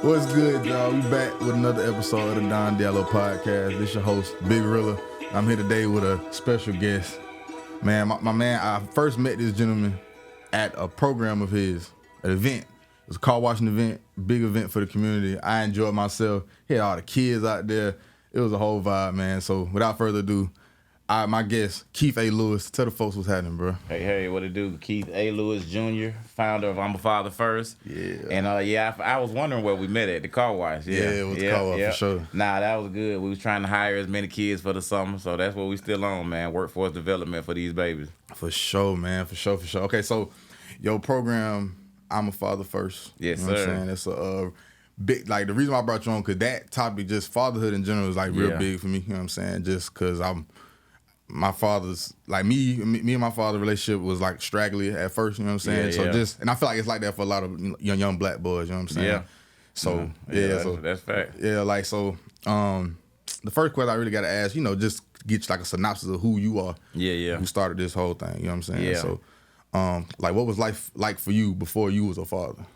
What's good, y'all? We back with another episode of the Diallo podcast. This your host, Big Rilla. I'm here today with a special guest. Man, my man, I first met this gentleman at a program of his, an event. It was a car washing event, big event for the community. I enjoyed myself. He had all the kids out there. It was a whole vibe, man. So without further ado, my guest, Keith A. Lewis. Tell the folks what's happening, bro. Hey, what it do? Keith A. Lewis Jr., founder of I'm a Father First. Yeah. And I was wondering where we met at, the car wash. Yeah, it was the car wash for sure. Nah, that was good. We was trying to hire as many kids for the summer, so that's what we still on, man. Workforce development for these babies. For sure, man. For sure. Okay, so your program, I'm a Father First. Yes, you know sir. What I'm saying? It's a big, like, the reason why I brought you on, because that topic, just fatherhood in general, is like real big for me. You know what I'm saying? Just because my father's, like, me and my father's relationship was like straggly at first, you know what I'm saying? And I feel like it's like that for a lot of young black boys, you know what I'm saying? Yeah. So, that's fact. Yeah, like, so, the first question I really got to ask, just get like a synopsis of who you are. Yeah. Who started this whole thing, you know what I'm saying? Yeah. So, like, what was life like for you before you was a father?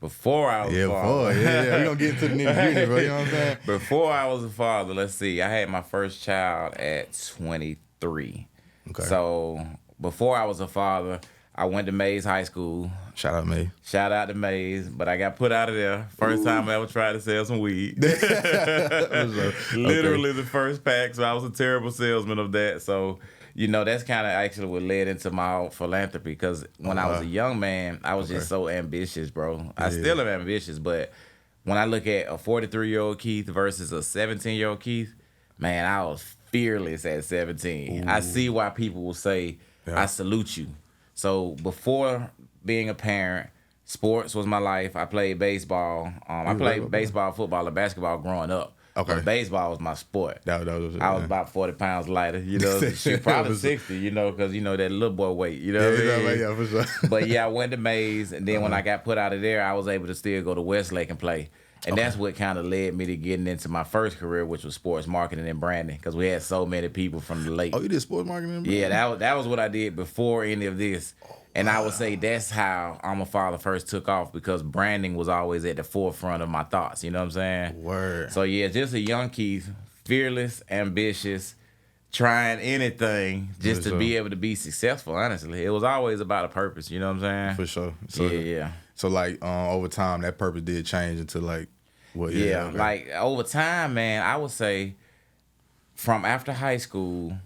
Before I was a father. We're going to get into the nitty-gritty, bro, you know what I'm saying? Before I was a father, let's see. I had my first child at 23. Okay. So before I was a father, I went to Mays High School. Shout out, May. Shout out to Mays, but I got put out of there. First time I ever tried to sell some weed. Literally the first pack, so I was a terrible salesman of that. So, that's kind of actually what led into my philanthropy, because when I was a young man, I was just so ambitious, bro. I still am ambitious, but when I look at a 43-year-old Keith versus a 17-year-old Keith, man, I was fearless at 17. Ooh. I see why people will say, I salute you. So before being a parent, sports was my life. I played baseball. I played baseball, football, and basketball growing up. Okay. But baseball was my sport. I was about 40 pounds lighter, probably 60, because, that little boy weight, what I mean? Yeah, for sure. But I went to Mays, and then when I got put out of there, I was able to still go to Westlake and play. And that's what kind of led me to getting into my first career, which was sports marketing and branding, because we had so many people from the lake. Oh, you did sports marketing and branding? Yeah, that was what I did before any of this. And I would say that's how I'm a Father First took off, because branding was always at the forefront of my thoughts. You know what I'm saying? Word. So, just a young Keith, fearless, ambitious, trying anything just to be able to be successful, honestly. It was always about a purpose, you know what I'm saying? For sure. So, yeah. So, like, over time, that purpose did change into, like, what? Yeah, like, over time, man, I would say from after high school,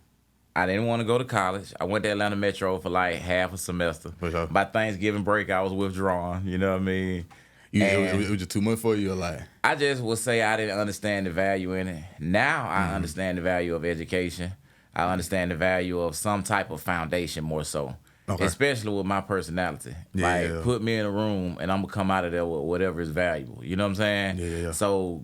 I didn't want to go to college. I went to Atlanta Metro for like half a semester. For sure. By Thanksgiving break, I was withdrawn. You know what I mean? It was just too much for you, or like? I just would say I didn't understand the value in it. Now I understand the value of education. I understand the value of some type of foundation more so. Okay. Especially with my personality. Yeah. Like, put me in a room and I'm going to come out of there with whatever is valuable. You know what I'm saying? Yeah. So,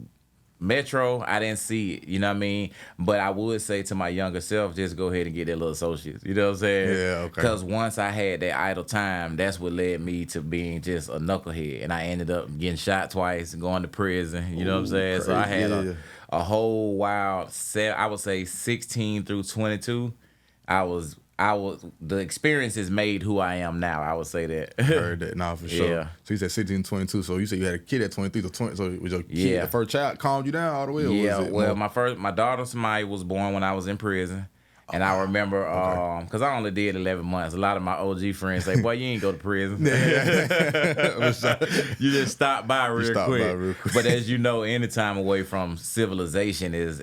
Metro, I didn't see it, you know what I mean? But I would say to my younger self, just go ahead and get that little associates. You know what I'm saying? Yeah, okay. Because once I had that idle time, that's what led me to being just a knucklehead. And I ended up getting shot twice and going to prison. You know what I'm saying? Crazy. So I had a whole wild set. I would say 16 through 22. The experiences made who I am now. I would say that. Heard that. Nah, for sure. Yeah. So you said 16, 22. So you said you had a kid at 23 to 20. So was your kid, the first child, calmed you down all the way? Or my daughter Samaya was born when I was in prison. And I remember, because I only did 11 months. A lot of my OG friends say, boy, you ain't go to prison. You just stop by real quick. But as you know, any time away from civilization is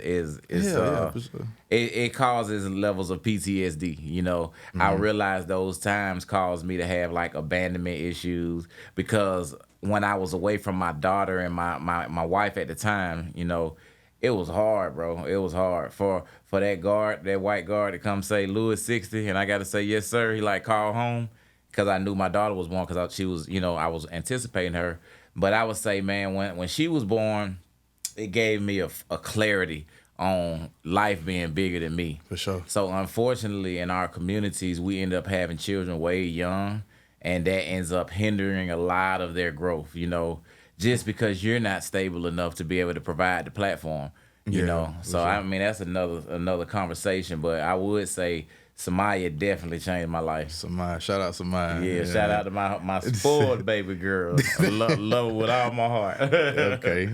for sure. It causes levels of PTSD. You know, I realized those times caused me to have like abandonment issues, because when I was away from my daughter and my wife at the time, you know, it was hard, bro. It was hard for that guard, that white guard, to come say Louis 60, and I got to say yes, sir. He like called home, because I knew my daughter was born, because she was, you know, I was anticipating her. But I would say, man, when she was born, it gave me a clarity on life being bigger than me. For sure. So unfortunately, in our communities, we end up having children way young, and that ends up hindering a lot of their growth, you know, just because you're not stable enough to be able to provide the platform, you know. So, sure. I mean, that's another conversation, but I would say Samaya definitely changed my life. Samaya, shout out Samaya. Yeah, shout out to my spoiled baby girl. I love her with all my heart. Okay.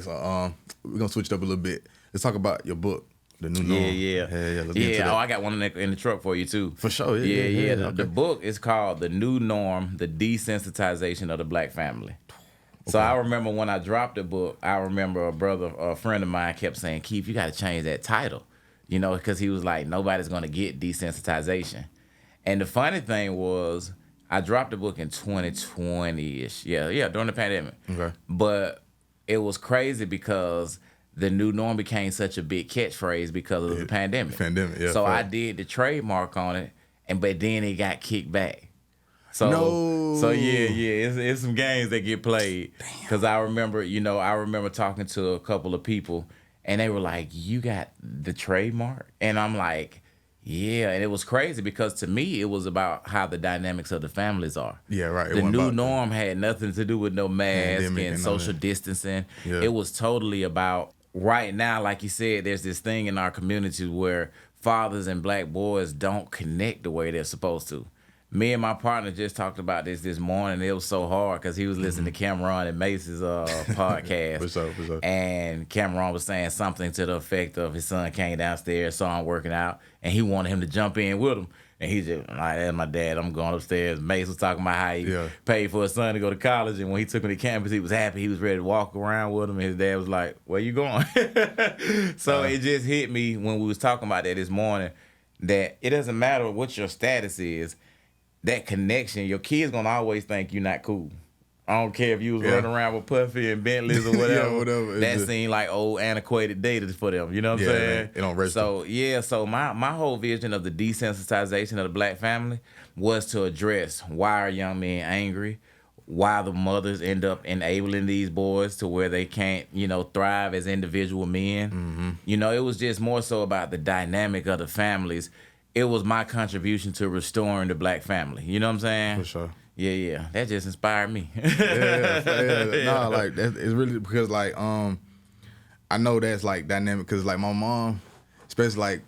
So we're going to switch it up a little bit. Let's talk about your book. The New Norm. Yeah. Oh, I got one in the truck for you too. For sure. Yeah. The book is called The New Norm: The Desensitization of the Black Family. So I remember when I dropped the book, I remember a friend of mine kept saying, Keith, you got to change that title, you know, because he was like, nobody's going to get desensitization. And the funny thing was, I dropped the book in 2020-ish. Yeah, during the pandemic. Okay. But it was crazy because the new norm became such a big catchphrase because of the pandemic. So I did the trademark on it, but then it got kicked back. So it's some games that get played. Because I remember talking to a couple of people, and they were like, you got the trademark? And I'm like, yeah. And it was crazy because to me, it was about how the dynamics of the families are. Yeah, right. The new norm had nothing to do with no mask and social distancing. Yeah. It was totally about, right now, like you said, there's this thing in our community where fathers and black boys don't connect the way they're supposed to. Me and my partner just talked about this morning. It was so hard because he was listening to Cameron and Mace's podcast. For sure. And Cameron was saying something to the effect of his son came downstairs, saw him working out, and he wanted him to jump in with him. And he just, like, that's my dad, I'm going upstairs. Mace was talking about how he paid for his son to go to college, and when he took him to campus, he was happy. He was ready to walk around with him, and his dad was like, where you going? So it just hit me when we was talking about that this morning, that it doesn't matter what your status is, that connection, your kid's gonna always think you're not cool. I don't care if you was running around with Puffy and Bentleys or whatever. That seemed like old antiquated data for them. You know what I'm saying? It don't register. So my whole vision of the desensitization of the black family was to address why are young men angry, why the mothers end up enabling these boys to where they can't, you know, thrive as individual men. Mm-hmm. You know, it was just more so about the dynamic of the families. It was my contribution to restoring the black family. You know what I'm saying? For sure. Yeah. That just inspired me. No, like it's really because like I know that's like dynamic because like my mom, especially like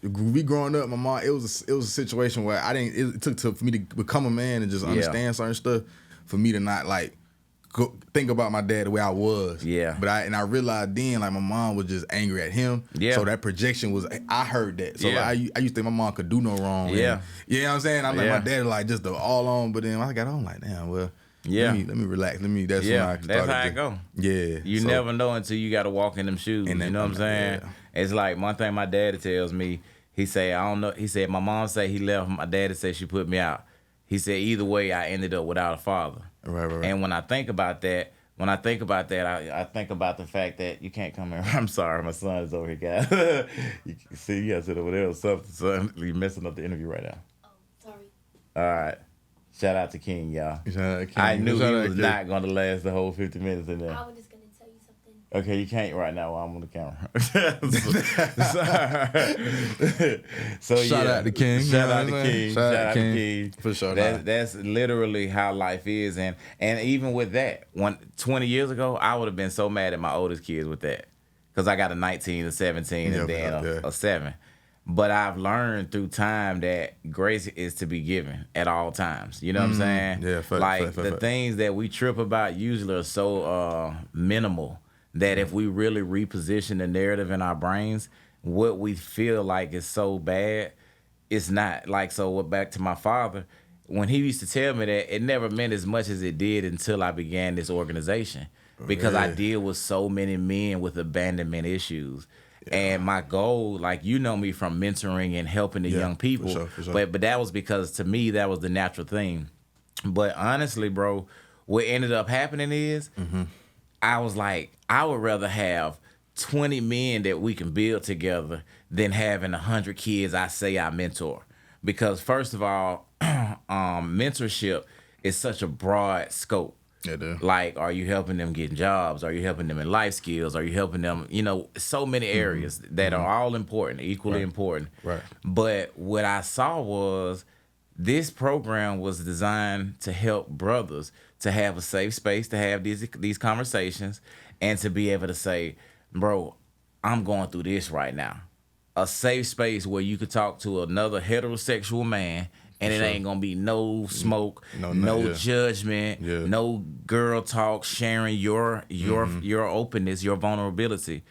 we growing up, my mom it was a situation where it took for me to become a man and just understand certain stuff for me to not like think about my dad the way I was. Yeah. But I realized then like my mom was just angry at him. Yeah. So that projection was, I heard that. So like, I used to think my mom could do no wrong. Yeah. And, you know what I'm saying? I'm like my dad like just the all on, but then when I got on like, damn, well, let me relax. That's when I started. That's how it go. Yeah. You never know until you got to walk in them shoes. You know what I'm saying? Yeah. It's like one thing my daddy tells me, he say, I don't know, he said, my mom said he left, my daddy said she put me out. He said, either way, I ended up without a father. Right. And when I think about that, I think about the fact that you can't come in. I'm sorry, my son is over here, guys. You can see, you gotta sit over there or something. Son, you're messing up the interview right now. Oh, sorry. All right. Shout out to King, y'all. Shout out to King. I knew he was not going to last the whole 50 minutes in there. I was just going to tell you something. Okay, you can't right now while I'm on the camera. So shout out to King. Shout out to King. Shout out to King. For sure. That's literally how life is. And even with that, 20 years ago, I would have been so mad at my oldest kids with that. Because I got a 19, a 17, and then a 7. But I've learned through time that grace is to be given at all times. You know what I'm saying? Yeah, the things that we trip about usually are so minimal that if we really reposition the narrative in our brains, what we feel like is so bad, it's not. Like, so back to my father, when he used to tell me that, it never meant as much as it did until I began this organization. Because I deal with so many men with abandonment issues. Yeah. And my goal, like, you know me from mentoring and helping the young people. For sure. But that was because, to me, that was the natural thing. But honestly, bro, what ended up happening is I was like, I would rather have 20 men that we can build together than having 100 kids I say I mentor. Because first of all, mentorship is such a broad scope. Yeah, like, are you helping them get jobs? Are you helping them in life skills? Are you helping them, so many areas that are all important, equally important. Right. But what I saw was this program was designed to help brothers to have a safe space to have these conversations and to be able to say, bro, I'm going through this right now. A safe space where you could talk to another heterosexual man and it ain't gonna be no smoke, no judgment, no girl talk, sharing your openness, your vulnerability.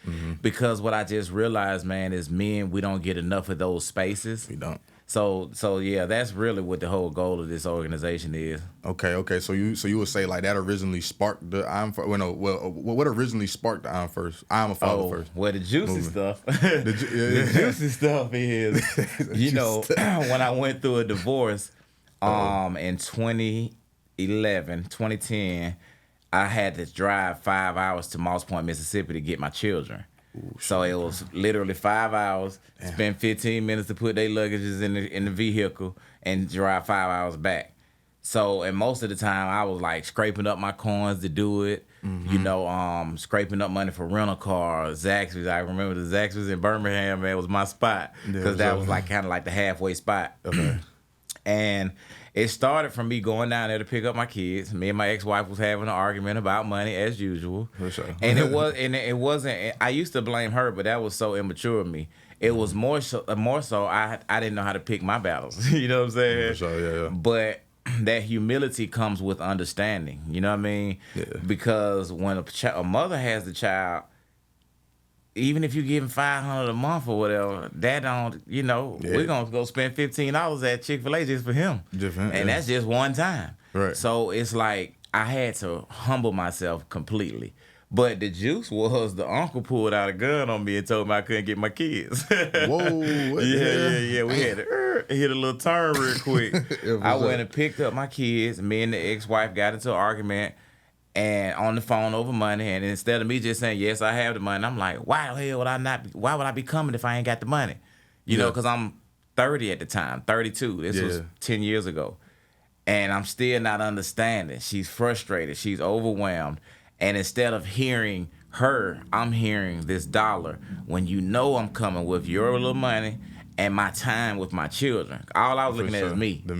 Because what I just realized, man, is men, we don't get enough of those spaces. We don't. So yeah, that's really what the whole goal of this organization is. Okay. So you would say like that originally sparked the what originally sparked the I'm a father first? Well, the juicy stuff. The juicy stuff is, when I went through a divorce, in 2010, I had to drive 5 hours to Moss Point, Mississippi to get my children. Ooh, so it was literally 5 hours, spend 15 minutes to put their luggages in the vehicle and drive 5 hours back. So, and most of the time I was like scraping up my coins to do it, scraping up money for rental cars, Zaxby's. I remember the Zaxby's in Birmingham, man, was my spot because that was like kind of like the halfway spot. Okay. And it started from me going down there to pick up my kids. Me and my ex-wife was having an argument about money as usual. For sure. And it wasn't. I used to blame her, but that was so immature of me. It was more so I didn't know how to pick my battles. You know what I'm saying? For sure, yeah. But that humility comes with understanding. You know what I mean? Yeah. Because when a mother has the child, even if you give him $500 a month or whatever, that don't, we're gonna go spend $15 at Chick-fil-A just for him. And that's just one time. Right. So it's like I had to humble myself completely. But the juice was the uncle pulled out a gun on me and told me I couldn't get my kids. Whoa. Yeah. We had to hit a little turn real quick. I went and picked up my kids. Me and the ex-wife got into an argument and on the phone over money, and instead of me just saying, yes, I have the money, I'm like, why the hell would I not? Why would I be coming if I ain't got the money? Because I'm 30 at the time, 32. This was 10 years ago. And I'm still not understanding. She's frustrated. She's overwhelmed. And instead of hearing her, I'm hearing this dollar when I'm coming with your little money and my time with my children. All I was looking at is me. The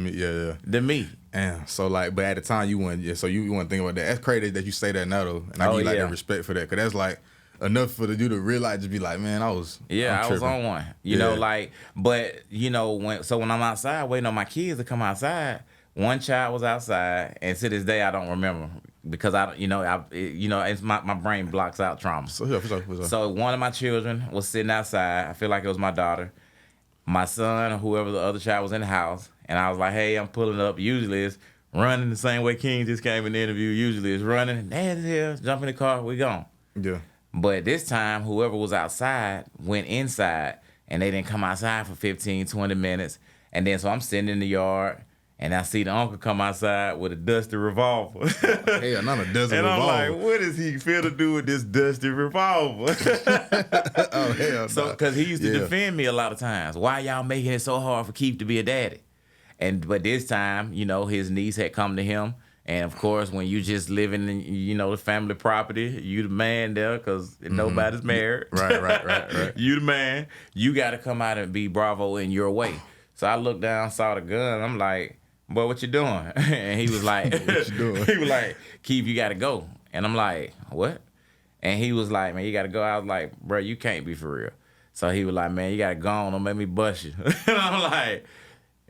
me. And so but at the time you wouldn't think about that. That's crazy that you say that now though, and I give you the respect for that, cause that's like enough for you to realize, just be like, man, I was on one, when I'm outside waiting on my kids to come outside, one child was outside, and to this day I don't remember because it's my brain blocks out trauma. So one of my children was sitting outside. I feel like it was my daughter. My son or whoever the other child was in the house. And I was like, hey, I'm pulling up. Usually it's running the same way King just came in the interview. Usually it's running. Dad's here. Jump in the car. We gone. Yeah. But this time, whoever was outside went inside. And they didn't come outside for 15, 20 minutes. And then so I'm sitting in the yard. And I see the uncle come outside with a dusty revolver. Hell, not a dusty and revolver. I'm like, what does he feel to do with this dusty revolver? Oh, hell So, because he used to defend me a lot of times. Why y'all making it so hard for Keith to be a daddy? But this time, his niece had come to him. And, of course, when you just living in, the family property, you the man there because nobody's married. Right. You the man. You got to come out and be bravo in your way. So I looked down, saw the gun. I'm like, boy, what you doing? And he was like, what you doing? He was like, Keith, you got to go. And I'm like, what? And he was like, man, you got to go. I was like, bro, you can't be for real. So he was like, man, you got to go on. Don't make me bust you. And I'm like,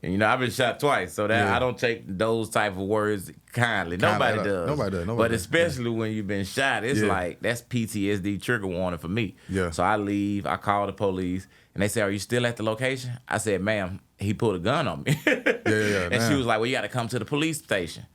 And, you know, I've been shot twice, so that I don't take those type of words kindly. Nobody does. Nobody does. But especially when you've been shot, it's like that's PTSD trigger warning for me. Yeah. So I leave, I call the police, and they say, "Are you still at the location?" I said, "Ma'am, he pulled a gun on me." And she was like, "Well, you got to come to the police station."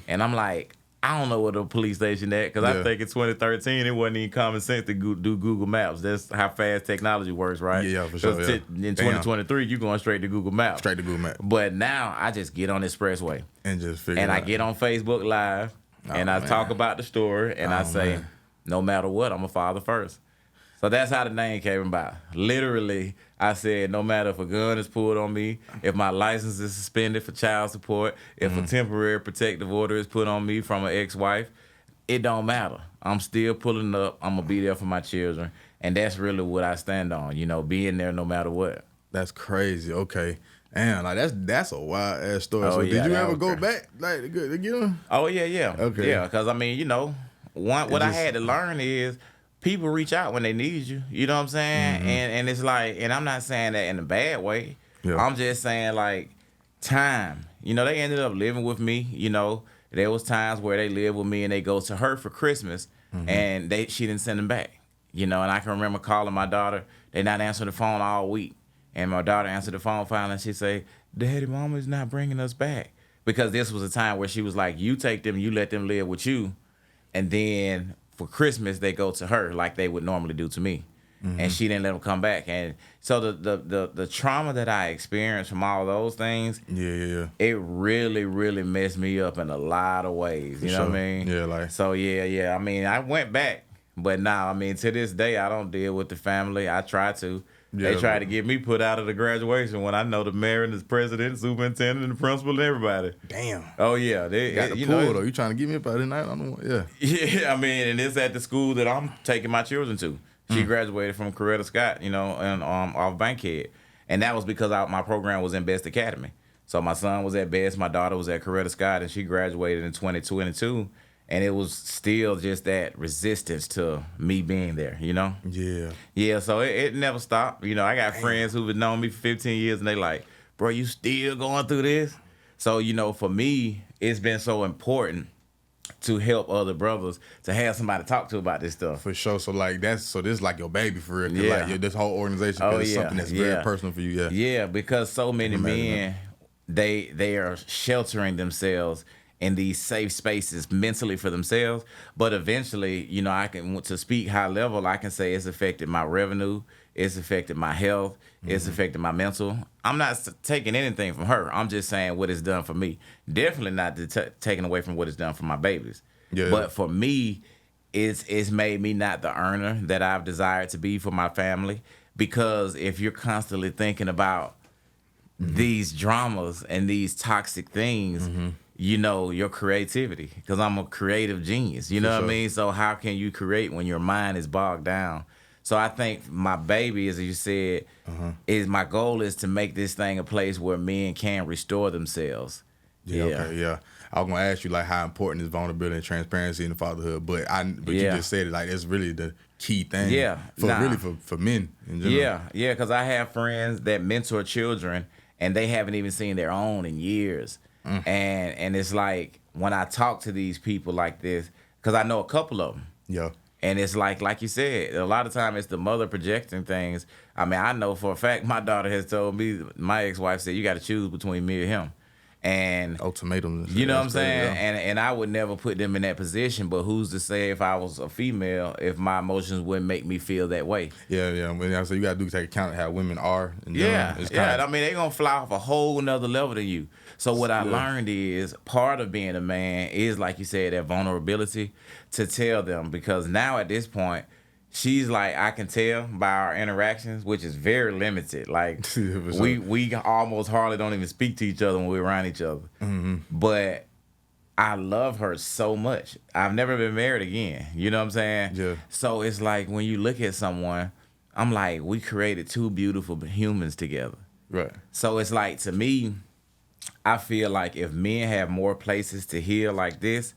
And I'm like, I don't know what the police station at, because I think in 2013 it wasn't even common sense to do Google Maps. That's how fast technology works, right? Yeah, for sure. In 2023, you're going straight to Google Maps. Straight to Google Maps. But now I just get on the expressway and just figure. And it I out. get on Facebook Live and I talk about the story and I say, no matter what, I'm a father first. So that's how the name came about. Literally, I said, no matter if a gun is pulled on me, if my license is suspended for child support, if a temporary protective order is put on me from an ex-wife, it don't matter. I'm still pulling up. I'm going to be there for my children. And that's really what I stand on, you know, being there no matter what. That's crazy. Okay. Damn, like that's a wild ass story. Oh, so yeah, did you ever go crazy. back like to get him? Oh, yeah. Okay. Yeah, because, I mean, you know, what I had to learn is people reach out when they need you. You know what I'm saying? And it's like, and I'm not saying that in a bad way. Yeah. I'm just saying, like, time. You know, they ended up living with me. You know, there was times where they lived with me and they go to her for Christmas and she didn't send them back. You know, and I can remember calling my daughter. They not answering the phone all week. And my daughter answered the phone finally and she say, "Daddy, Mama's not bringing us back." Because this was a time where she was like, you take them, you let them live with you. And then for Christmas, they go to her like they would normally do to me. And she didn't let them come back. And so the trauma that I experienced from all those things, it really, really messed me up in a lot of ways. You know what I mean? Yeah, like. So, yeah. I mean, I went back. But now, I mean, to this day, I don't deal with the family. I try to. Yeah, They try to get me put out of the graduation when I know the mayor and the president, superintendent, and the principal, and everybody. Damn. Oh, yeah. You got the pool, though. You trying to get me up out of the night? I don't know. Yeah. Yeah, I mean, and it's at the school that I'm taking my children to. She graduated from Coretta Scott, you know, and off Bankhead. And that was because my program was in Best Academy. So my son was at Best, my daughter was at Coretta Scott, and she graduated in 2022. And it was still just that resistance to me being there, you know? Yeah. Yeah, so it never stopped. You know, I got friends who've known me for 15 years, and they like, bro, you still going through this? So, you know, for me, it's been so important to help other brothers, to have somebody to talk to about this stuff. For sure. So, like, this is like your baby for real. Yeah. Like, this whole organization, it's something that's very personal for you. Yeah. Yeah, because so many men, they are sheltering themselves in these safe spaces mentally for themselves. But eventually, you know, to speak high level, I can say it's affected my revenue, it's affected my health, it's affected my mental. I'm not taking anything from her. I'm just saying what it's done for me. Definitely not taking away from what it's done for my babies. Yeah. But for me, it's made me not the earner that I've desired to be for my family. Because if you're constantly thinking about these dramas and these toxic things, you know, your creativity, because I'm a creative genius, you know what I mean? So how can you create when your mind is bogged down? So I think my baby, as you said, is my goal is to make this thing a place where men can restore themselves. Yeah. Okay, yeah. I was gonna ask you like how important is vulnerability and transparency in the fatherhood, but you just said it like it's really the key thing. Yeah. For men in general. Yeah, because I have friends that mentor children and they haven't even seen their own in years. And it's like when I talk to these people like this, because I know a couple of them. Yeah. And it's like you said, a lot of time it's the mother projecting things. I mean, I know for a fact my daughter has told me, my ex-wife said, you got to choose between me and him. And ultimatums. You know what I'm saying? And I would never put them in that position, but who's to say if I was a female, if my emotions wouldn't make me feel that way? Yeah. So you got to take account of how women are. I mean, they're going to fly off a whole nother level than you. So what I learned is part of being a man is, like you said, that vulnerability to tell them. Because now at this point, she's like, I can tell by our interactions, which is very limited. Like, we almost hardly don't even speak to each other when we're around each other. But I love her so much. I've never been married again. You know what I'm saying? Yeah. So it's like when you look at someone, I'm like, we created two beautiful humans together. Right. So it's like, to me, I feel like if men have more places to heal like this,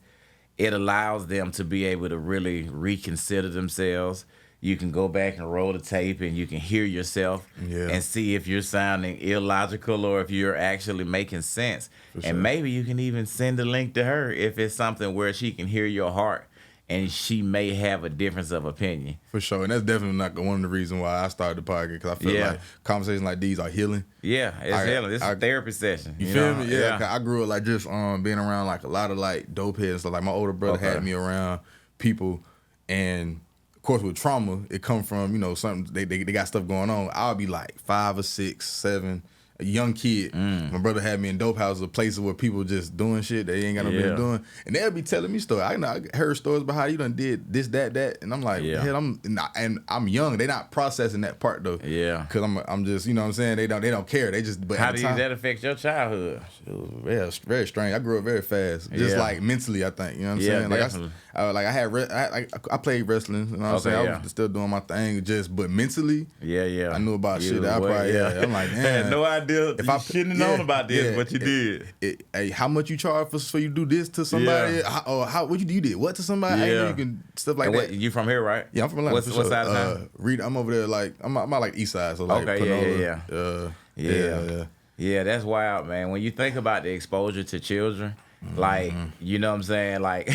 it allows them to be able to really reconsider themselves. You can go back and roll the tape and you can hear yourself and see if you're sounding illogical or if you're actually making sense. And maybe you can even send a link to her if it's something where she can hear your heart and she may have a difference of opinion. For sure. And that's definitely not one of the reasons why I started the podcast, because I feel like conversations like these are healing. Yeah, it's healing. It's a therapy session. You feel me? Yeah. I grew up like just being around like a lot of like dope heads. So like my older brother had me around people, and of course with trauma, it come from, you know, something they got stuff going on. I'll be like 5 or 6, 7, a young kid. My brother had me in dope houses, places where people just doing shit they ain't got no business doing, and they'll be telling me stories. I heard stories about how you done did this, that, and I'm like, hell, I'm young. They not processing that part though. Yeah, because I'm just, you know what I'm saying. They don't care. They just. But how did that affect your childhood? It was very strange. I grew up very fast, just like mentally. I think, you know what I'm saying. Definitely. I played wrestling. You know what I'm saying. I was still doing my thing, but mentally. I knew about shit. I'm like, damn. I had no idea. If you shouldn't have known about this, but you did. Hey, how much you charge for you do this to somebody? What you did what to somebody? I know you can stuff like that. You from here, right? Yeah, I'm from Atlanta. What side of town? I'm over there like I'm like east side. So like yeah, that's wild, man. When you think about the exposure to children. Like, you know what I'm saying? Like,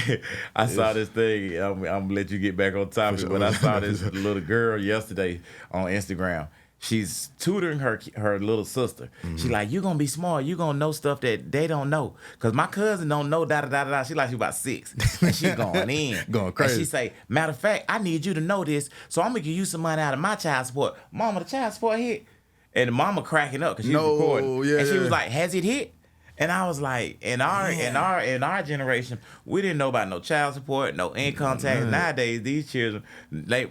I saw this thing. I'm gonna let you get back on topic, but I saw this little girl yesterday on Instagram. She's tutoring her little sister. She like, you gonna be smart. You gonna know stuff that they don't know. Cause my cousin don't know da. She like, she about 6, and she going in, going crazy. And she say, matter of fact, I need you to know this, so I'm gonna give you some money out of my child support. Mama, the child support hit, and the mama cracking up cause she's recording, and she was like, has it hit? And I was like, in our generation, we didn't know about no child support, no income tax. Nowadays, these children,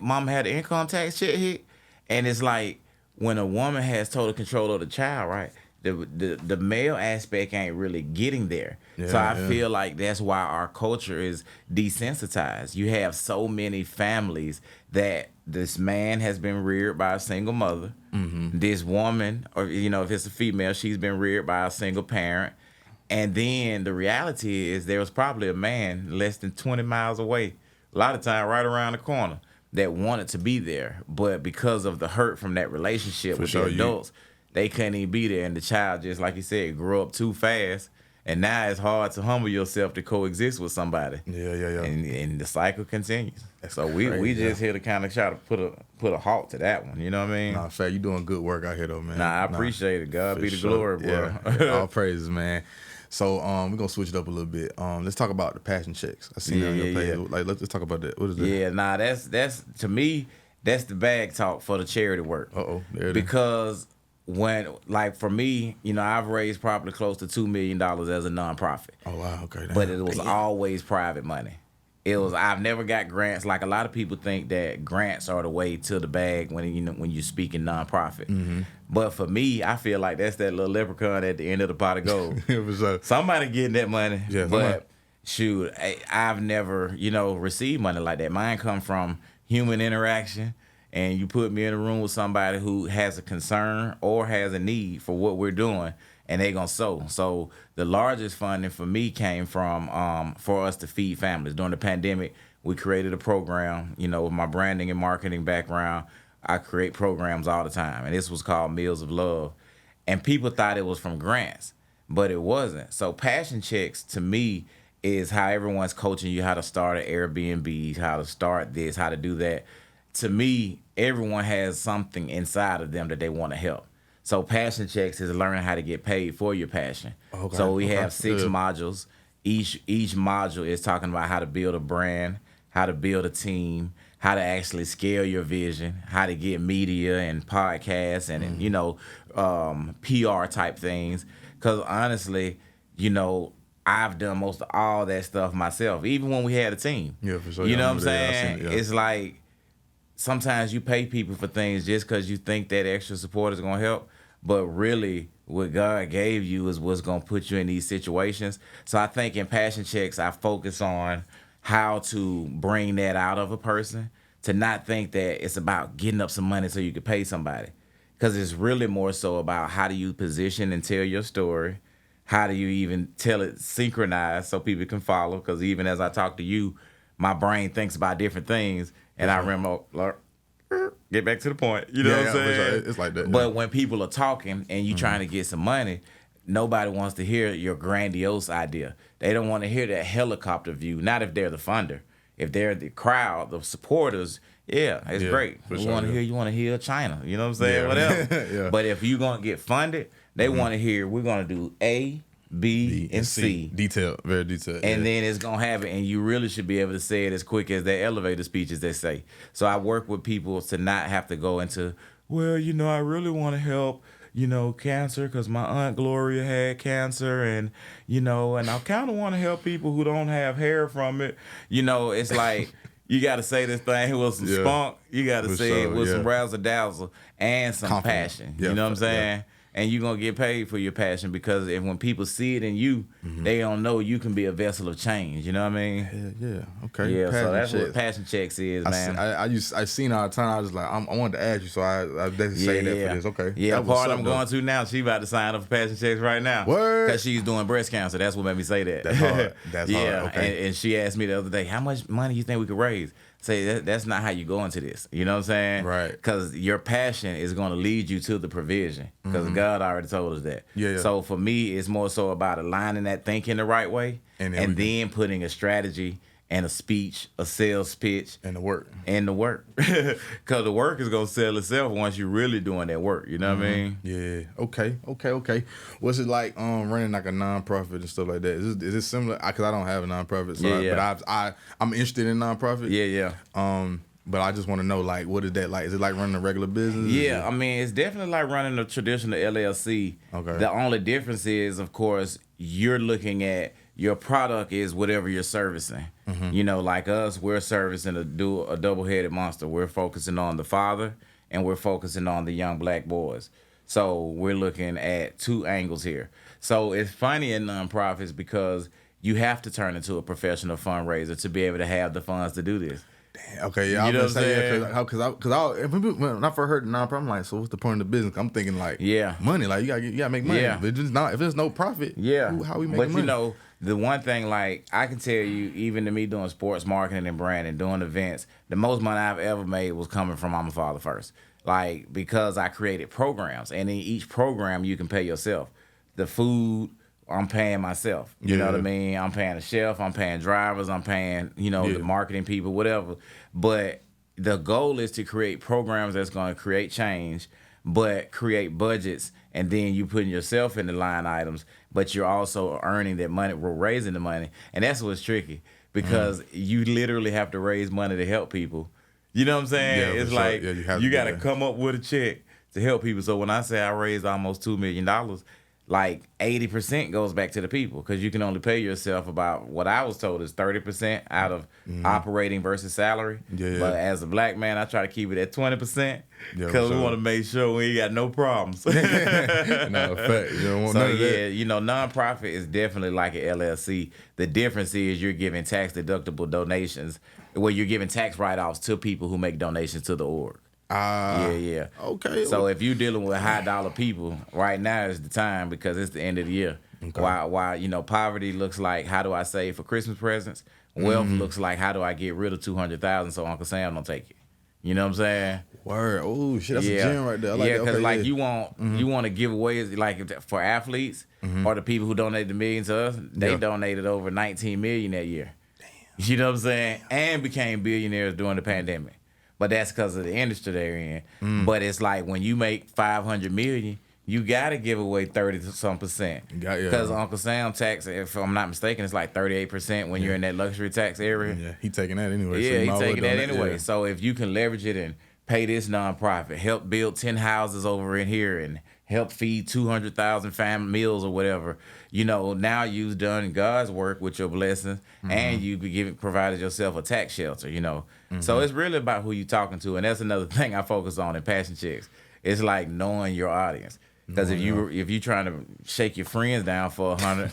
mom had the income tax shit hit, and it's like when a woman has total control of the child, right? The male aspect ain't really getting there. So I feel like that's why our culture is desensitized. You have so many families that this man has been reared by a single mother. This woman, or you know, if it's a female, she's been reared by a single parent. And then the reality is there was probably a man less than 20 miles away, a lot of time right around the corner, that wanted to be there. But because of the hurt from that relationship with the adults, they couldn't even be there. And the child, just like you said, grew up too fast. And now it's hard to humble yourself to coexist with somebody. And the cycle continues. So we just here to kind of try to put a halt to that one. You know what I mean? Nah, fact, you doing good work out here though, man. Nah, I appreciate it. God be the glory, bro. All praises, man. So we're gonna switch it up a little bit. Let's talk about the passion checks. I see that on your page. Like, let's talk about that. What is that? Yeah, nah, that's to me, that's the bag talk for the charity work. There it because when, like, for me, you know, I've raised probably close to $2 million as a nonprofit. Oh wow, okay. Damn. But it was always private money. I've never got grants. Like, a lot of people think that grants are the way to the bag when you speak in nonprofit. But for me, I feel like that's that little leprechaun at the end of the pot of gold. Somebody getting that money. Yeah, but shoot, I've never, received money like that. Mine come from human interaction, and you put me in a room with somebody who has a concern or has a need for what we're doing, and they gonna sow. So the largest funding for me came from for us to feed families. During the pandemic, we created a program, with my branding and marketing background. I create programs all the time, and this was called Meals of Love. And people thought it was from grants, but it wasn't. So passion checks to me is how everyone's coaching you how to start an Airbnb, how to start this, how to do that. To me, everyone has something inside of them that they want to help. So passion checks is learning how to get paid for your passion. Okay, so we have 6 modules. Each module is talking about how to build a brand, how to build a team, how to actually scale your vision, how to get media and podcasts and PR type things. Because honestly, I've done most of all that stuff myself, even when we had a team. Yeah, for sure. You know what I'm saying? It's like sometimes you pay people for things just because you think that extra support is going to help. But really, what God gave you is what's going to put you in these situations. So I think in passion checks, I focus on how to bring that out of a person, to not think that it's about getting up some money so you can pay somebody. Because it's really more so about how do you position and tell your story. How do you even tell it synchronized so people can follow? Because even as I talk to you, my brain thinks about different things. And I remember, get back to the point. You know what I'm saying? For sure. It's like that. But when people are talking and you trying to get some money, nobody wants to hear your grandiose idea. They don't want to hear that helicopter view. Not if they're the funder. If they're the crowd, the supporters, it's great. You want to hear China. You know what I'm saying? Yeah. Whatever. Yeah. But if you're gonna get funded, they want to hear we're gonna do A, B, and C. Detailed, very detailed. And then it's gonna happen, and you really should be able to say it as quick as their elevator speeches they say. So I work with people to not have to go into, well, I really want to help, cancer because my Aunt Gloria had cancer, and and I kind of want to help people who don't have hair from it. It's like you got to say this thing with some spunk. You got to say it with some razzle dazzle and some passion. You know what I'm saying? And you're going to get paid for your passion because when people see it in you, they don't know you can be a vessel of change. You know what I mean? Yeah. Okay. Yeah, passion so that's checks. what passion checks is, man. I seen all the time. I was like, I wanted to ask you, so I basically say that for this. Okay. Yeah, that part I'm going to now, she about to sign up for passion checks right now. Word. Because she's doing breast cancer. That's what made me say that. That's hard. That's hard. Okay. And she asked me the other day, how much money you think we could raise? Say that's not how you go into this. You know what I'm saying? Right. Because your passion is going to lead you to the provision. Because God already told us that. Yeah. So for me, it's more so about aligning that thinking the right way, and then putting a strategy and a speech, a sales pitch, and the work. Because the work is gonna sell itself once you're really doing that work. You know what I mean? Yeah. Okay. What's it like running like a nonprofit and stuff like that? Is it similar? Because I don't have a nonprofit, so but I'm interested in nonprofit. Yeah. But I just want to know, like, what is that like? Is it like running a regular business? Yeah, I mean, it's definitely like running a traditional LLC. Okay. The only difference is, of course, you're looking at your product is whatever you're servicing. Like us, we're servicing a double-headed monster. We're focusing on the father, and we're focusing on the young black boys. So we're looking at two angles here. So it's funny in nonprofits because you have to turn into a professional fundraiser to be able to have the funds to do this. Okay, yeah, you know what I'm saying? Because when I first heard the nonprofit, I'm like, so what's the point of the business? I'm thinking like, money, like you gotta make money. Yeah. If there's no profit, how we make money? But the one thing, like I can tell you, even to me doing sports marketing and branding, doing events, the most money I've ever made was coming from I'm a Father First. Like because I created programs, and in each program you can pay yourself. The food, I'm paying myself. You know what I mean? I'm paying the chef, I'm paying drivers, I'm paying, the marketing people, whatever. But the goal is to create programs that's going to create change, but create budgets, and then you putting yourself in the line items, but you're also earning that money, we're raising the money. And that's what's tricky because you literally have to raise money to help people. You know what I'm saying? Yeah, it's sure. like you got to come up with a check to help people. So when I say I raised almost $2 million, like 80% goes back to the people because you can only pay yourself about what I was told is 30% out of operating versus salary. But as a black man, I try to keep it at 20% because we want to make sure we ain't got no problems. No, fact. You don't want none of that. Nonprofit is definitely like an LLC. The difference is you're giving tax deductible donations where you're giving tax write-offs to people who make donations to the org. Okay. So if you're dealing with high dollar people, right now is the time because it's the end of the year. Okay. While poverty looks like how do I save for Christmas presents, wealth looks like how do I get rid of $200,000 so Uncle Sam don't take it. You know what I'm saying? Word. Oh shit, that's a gem right there. I like because you want to give away like for athletes or the people who donated the millions to us. They donated over $19 million that year. Damn. You know what I'm saying? And became billionaires during the pandemic. But that's because of the industry they're in. But it's like when you make $500 million, you got to give away 30% because Uncle Sam tax, if I'm not mistaken, it's like 38% when you're in that luxury tax area. Yeah, he taking that anyway. Yeah, so he taking that anyway. Yeah. So if you can leverage it and pay this nonprofit, help build 10 houses over in here and help feed 200,000 family meals or whatever, now you've done God's work with your blessings and you've provided yourself a tax shelter, So it's really about who you're talking to. And that's another thing I focus on in Passion Checks. It's like knowing your audience. Because if you trying to shake your friends down for 100,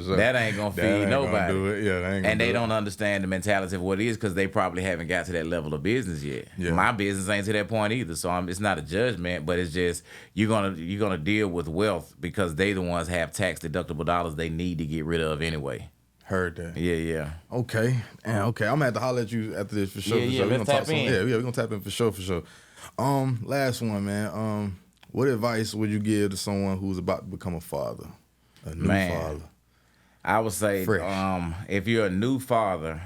sure. That ain't gonna feed nobody. Do it. Yeah, and they don't understand the mentality of what it is because they probably haven't got to that level of business yet. Yeah. My business ain't to that point either, so it's not a judgment, but it's just you're gonna deal with wealth because they the ones have tax deductible dollars they need to get rid of anyway. Heard that. Yeah. Okay. Okay. I'm gonna have to holler at you after this for sure. Yeah, We're let's gonna tap in. Yeah, we're gonna tap in for sure. Last one, man. What advice would you give to someone who's about to become a father? A new father. I would say, if you're a new father,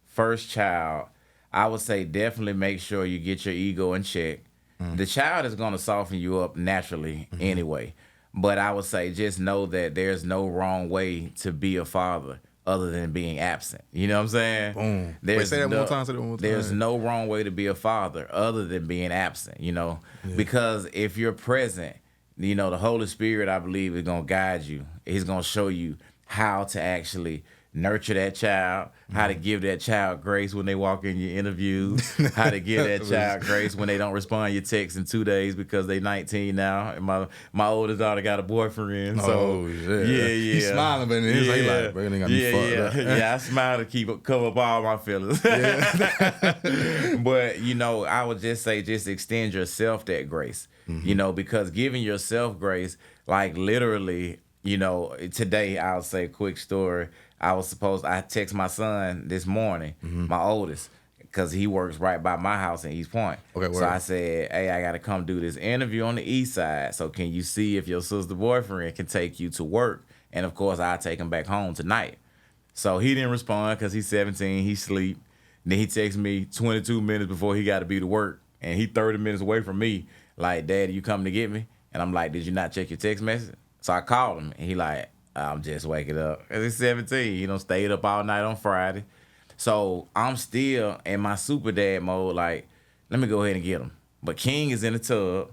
first child, I would say definitely make sure you get your ego in check. The child is going to soften you up naturally anyway. But I would say just know that there's no wrong way to be a father other than being absent. You know what I'm saying? Boom. Wait, say that one more time. There's no wrong way to be a father other than being absent, you know? Because if you're present, you know, the Holy Spirit, I believe, is going to guide you. He's going to show you how to actually nurture that child, how to give that child grace when they walk in your interviews, how to give that child grace when they don't respond to your text in 2 days because they 19 now. And my oldest daughter got a boyfriend. So yeah. He's smiling, but he's like, bro, they got me fucked up. Yeah, I smile to cover up all my feelings. But, you know, I would just say just extend yourself that grace, you know, because giving yourself grace, like literally, you know, today I'll say a quick story. I text my son this morning, my oldest, because he works right by my house in East Point. Okay, so I said, hey, I got to come do this interview on the east side. So can you see if your sister boyfriend can take you to work? And, of course, I'll take him back home tonight. So he didn't respond because he's 17. He sleep. Then he texts me 22 minutes before he got to be to work. And he 30 minutes away from me. Like, Daddy, you coming to get me? And I'm like, did you not check your text message? So I called him. And he like, I'm just waking up. And he's 17. You know, stayed up all night on Friday. So I'm still in my super dad mode. Like, let me go ahead and get him. But King is in the tub.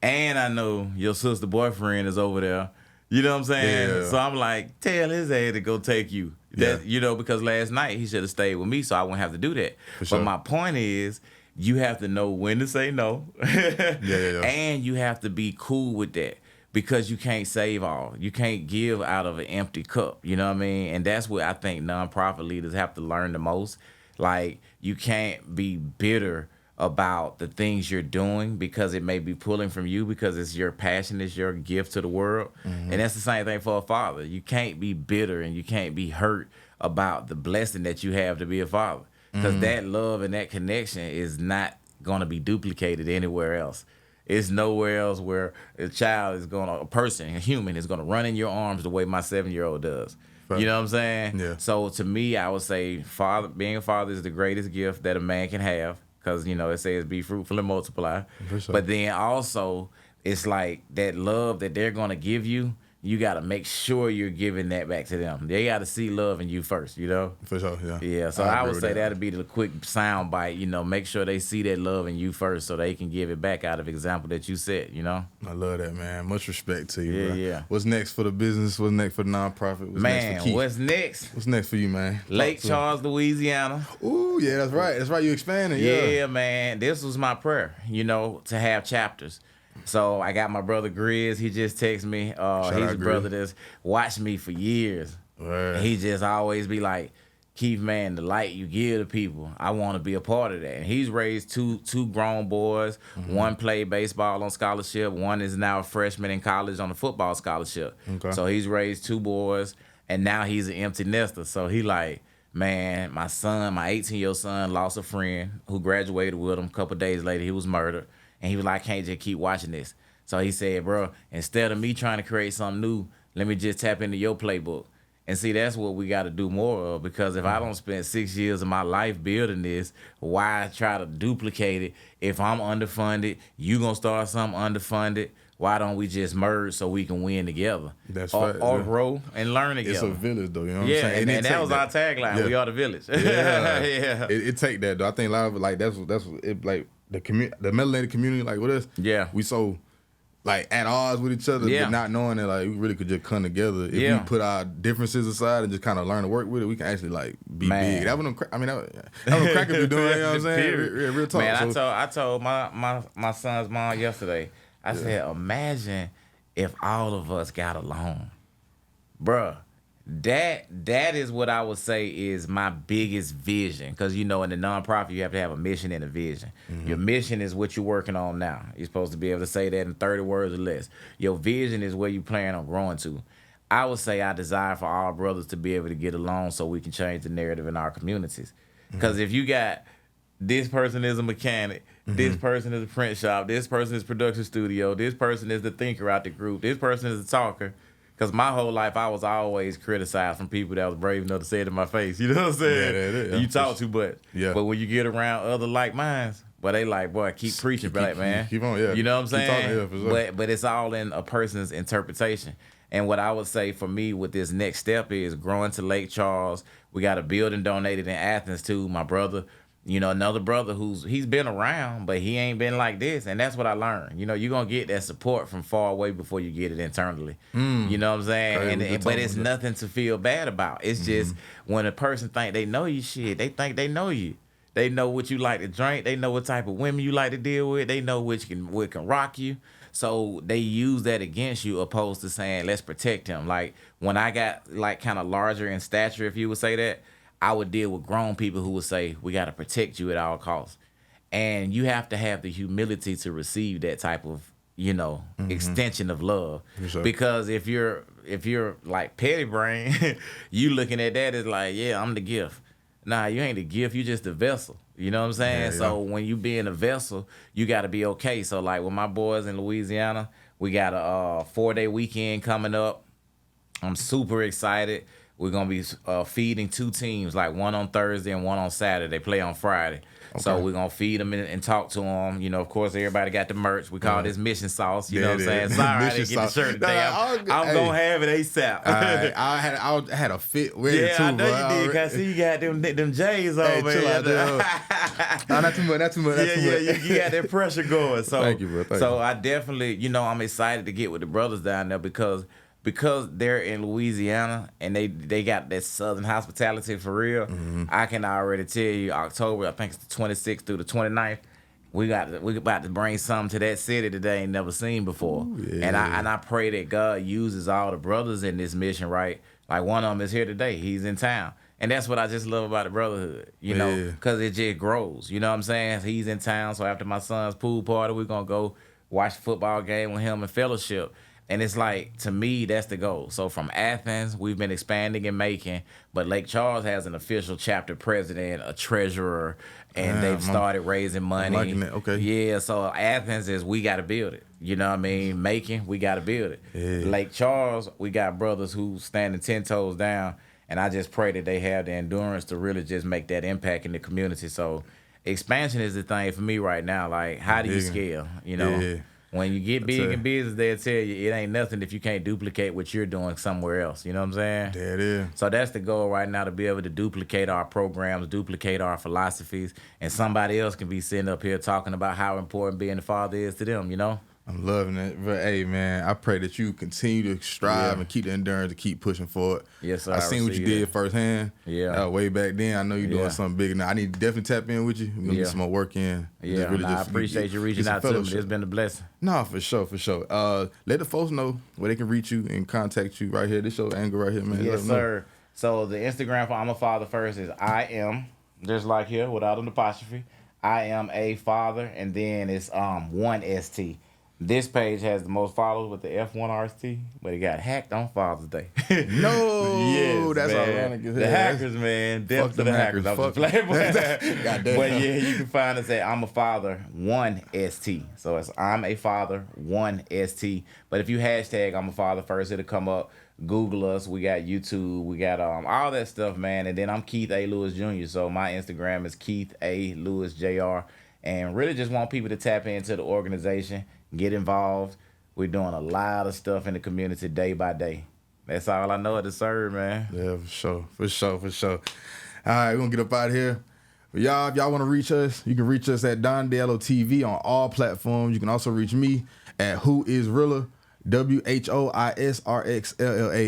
And I know your sister boyfriend is over there. You know what I'm saying? Yeah. So I'm like, tell his ass to go take you. That, you know, because last night he should have stayed with me so I wouldn't have to do that. But my point is, you have to know when to say no. And you have to be cool with that. Because you can't save all. You can't give out of an empty cup. You know what I mean? And that's what I think nonprofit leaders have to learn the most. Like, you can't be bitter about the things you're doing because it may be pulling from you because it's your passion, it's your gift to the world. And that's the same thing for a father. You can't be bitter and you can't be hurt about the blessing that you have to be a father. Because that love and that connection is not going to be duplicated anywhere else. It's nowhere else where a human is going to run in your arms the way my 7-year-old does. Right. You know what I'm saying? Yeah. So to me, I would say being a father is the greatest gift that a man can have because, you know, it says be fruitful and multiply. Sure. But then also, it's like that love that they're going to give you, you got to make sure you're giving that back to them. They got to see love in you first, you know? For sure, yeah. Yeah, so I would say that'd be the quick sound bite, you know, make sure they see that love in you first so they can give it back out of example that you set, you know? I love that, man. Much respect to you, bro. Yeah. What's next for the business? What's next for the nonprofit? What's next for Keith? What's next? What's next for you, man? Lake Charles, Louisiana. Ooh, yeah, that's right. That's right, you expanding, yeah, man. This was my prayer, you know, to have chapters. So I got my brother Grizz. He just texted me. He's a brother that's watched me for years. Right. He just always be like, Keith, man, the light you give to people, I want to be a part of that. And he's raised two grown boys. One played baseball on scholarship. One is now a freshman in college on a football scholarship. Okay. So he's raised 2 boys, and now he's an empty nester. So he like, man, my 18-year-old son lost a friend who graduated with him. A couple days later, he was murdered. And he was like, I can't just keep watching this. So he said, bro, instead of me trying to create something new, let me just tap into your playbook. And see, that's what we got to do more of, because if I don't spend 6 years of my life building this, why try to duplicate it? If I'm underfunded, you going to start something underfunded. Why don't we just merge so we can win together? That's right. Or grow and learn together. It's a village, though. You know what I'm saying? And that was our tagline. Yeah. We are the village. Yeah. It take that, though. I think a lot of it, like, that's it, like, the melanated community, like with us, we so like at odds with each other, but not knowing that like we really could just come together. If we put our differences aside and just kind of learn to work with it, we can actually like be big. That was them crackers be doing. You know what I'm saying? Real talk. Man, so, I told my son's mom yesterday. I said, imagine if all of us got along, bruh. That is what I would say is my biggest vision. Because, you know, in the nonprofit, you have to have a mission and a vision. Your mission is what you're working on now. You're supposed to be able to say that in 30 words or less. Your vision is where you plan on growing to. I would say I desire for all brothers to be able to get along so we can change the narrative in our communities. Because if you got this person is a mechanic, this person is a print shop, this person is production studio, this person is the thinker out the group, this person is the talker. Because my whole life, I was always criticized from people that was brave enough to say it in my face. You know what I'm saying? You talk too much. Yeah. But when you get around other like minds, but they like, boy, keep preaching, black man. Keep on, yeah. You know what I'm Keep saying? talking, yeah, for sure. But it's all in a person's interpretation. And what I would say for me with this next step is growing to Lake Charles. We got a building donated in Athens too. My brother, another brother he's been around, but he ain't been like this. And that's what I learned. You're going to get that support from far away before you get it internally. You know what I'm saying? But it's nothing to feel bad about. It's just when a person think they know you, they think they know you. They know what you like to drink. They know what type of women you like to deal with. They know what can rock you. So they use that against you opposed to saying, let's protect him. Like when I got like kind of larger in stature, if you would say that, I would deal with grown people who would say, we got to protect you at all costs. And you have to have the humility to receive that type of, extension of love. Sure. Because if you're like petty brain, you looking at that as like, yeah, I'm the gift. Nah, you ain't the gift, you just the vessel. You know what I'm saying? Yeah. So when you being a vessel, you got to be okay. So like with my boys in Louisiana, we got a 4-day weekend coming up. I'm super excited. We're going to be feeding 2 teams, like one on Thursday and one on Saturday. They play on Friday. Okay. So we're going to feed them and talk to them. Of course, everybody got the merch. We call this mission sauce. You know what I'm saying? Sorry, I didn't get the shirt today. I'm going to have it ASAP. I had a fit with it too, I know you did. Because I see you got them J's on, man. Chill out there. Not too much. You got that pressure going. So, thank you, bro. Thank you. I definitely, I'm excited to get with the brothers down there because they're in Louisiana and they got that southern hospitality for real. I can already tell you October, I think it's the 26th through the 29th, we about to bring something to that city that they ain't never seen before. Ooh, yeah. And I pray that God uses all the brothers in this mission, right? Like one of them is here today. He's in town. And that's what I just love about the brotherhood, because it just grows. You know what I'm saying? He's in town, so after my son's pool party, we're going to go watch a football game with him and fellowship. And it's like, to me, that's the goal. So from Athens, we've been expanding and making, but Lake Charles has an official chapter president, a treasurer, and they've started raising money. I'm liking it. Okay. Yeah, so Athens is, we got to build it. You know what I mean? Macon, we got to build it. Yeah. Lake Charles, we got brothers who standing 10 toes down, and I just pray that they have the endurance to really just make that impact in the community. So expansion is the thing for me right now. Like, how do you scale, Yeah. When you get big in business, they'll tell you it ain't nothing if you can't duplicate what you're doing somewhere else. You know what I'm saying? There it is. So that's the goal right now, to be able to duplicate our programs, duplicate our philosophies, and somebody else can be sitting up here talking about how important being a father is to them, I'm loving it. But hey, man, I pray that you continue to strive and keep the endurance to keep pushing forward. Yes, sir. I seen what you did firsthand. Yeah. Way back then. I know you're doing something big now. I need to definitely tap in with you. We're going to get some more work in. Yeah, I appreciate you reaching out to me. It's been a blessing. No, for sure. Let the folks know where they can reach you and contact you right here. This your angle right here, man. Yes, sir. So the Instagram for I'm a Father First is I am, just like here, without an apostrophe. I am a father, and then it's 1ST. This page has the most followers with the F1RST, but it got hacked on Father's Day. No, yes, that's ironic. The hackers, man. Fuck the hackers. Fuck But yeah, you can find us at I'm a Father 1ST. So it's I'm a Father 1ST. But if you hashtag I'm a Father First, it'll come up. Google us. We got YouTube. We got all that stuff, man. And then I'm Keith A. Lewis Jr. So my Instagram is Keith A. Lewis Jr. And really just want people to tap into the organization. Get involved. We're doing a lot of stuff in the community day by day. That's all I know how to serve, man. Yeah, for sure. All right, we're going to get up out of here. But y'all, if y'all want to reach us, you can reach us at Don Diallo TV on all platforms. You can also reach me at WhoIsRilla, WHOISRXLLA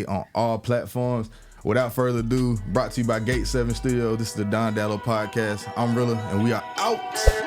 on all platforms. Without further ado, brought to you by Gate7 Studios. This is the Don Diallo Podcast. I'm Rilla, and we are out.